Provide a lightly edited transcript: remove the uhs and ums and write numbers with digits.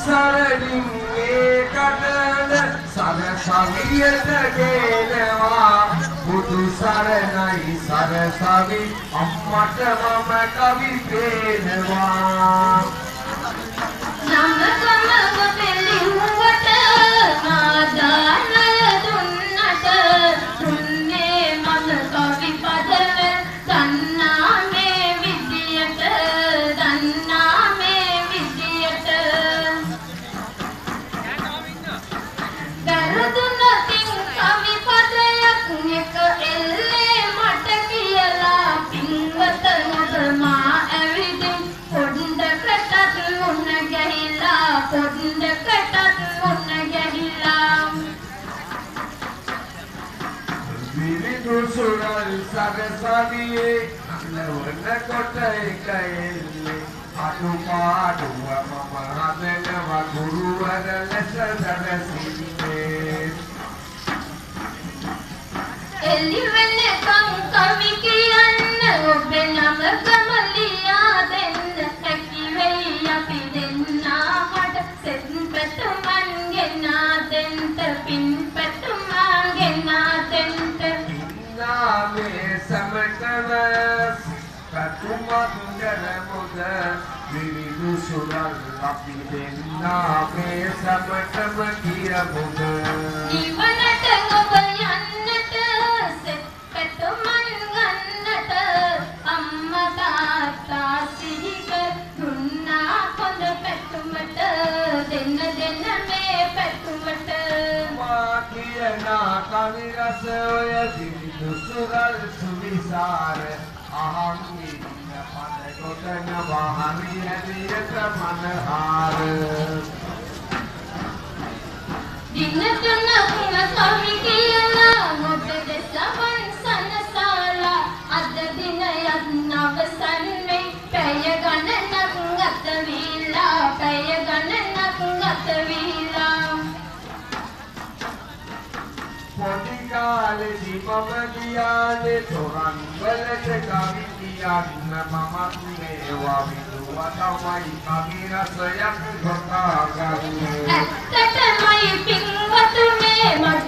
සරණින් ඒකටද සරසවියට ගේනවා බුදු සරණයි සරසවි අම්මට මම කවි පේනවා නමකමක පෙළිහුවට ආදානය දුන්නට දුන්නේ මම කවි පදව දන්නා මේ විදියට දරදුනකින් කවි පදයක් එක එල්ලේ මට කියලා පින්වත ඔබ මා ඇවිදින් පොඩ්ඩකටත් මුණ ගැහිලා විරිදු සුරල් සරසවියේ නලවන කොට එක එල්ලේ අනුපාඩුව මම හදනවා ගුරුවර ලෙස දරසින්නේ එළි වෙනකම් කවි කියන්න ඔබේ නමකම ලියා දෙන්න හැකි වෙයි අපි දෙන්නා මට සෙත් පැතුමන් ගෙනා දෙන්න පින් පැතුමා ගෙනා දෙන්න ඉන්නා මේ සමටම පැතුමන් කරමුද විරිදු සුරල් අපි දෙන්නා මේ සමටම කියමුද නිවනට ඔබ යන්නට සෙත් පැතුමන් ගන්නට අම්මා තාත්තා සිහි කර දුන්නා හොඳ පැතුමට දෙන්න මේ පැතුමට මා කියනා කවි රස ඔය විරිදු සුරල් සුවිසාර අහන් ඉන්න පද කොටන වහරි හැදියට මනහාර දින තුනක් කවි කියලා ඔබ දෙසවන් සනසාලා අද දිනයත් නවසන් වෙයි පැය ගණනක් ගත වීලා පොඩි කාලෙදි මම ගියානේ තොරන් වලට කවි කියන්න මමත් මේවා විදුවා තමයි කවි රසයක් ගොතාගන්නේ ඇත්තටමයි පින්වතුනේ මගේ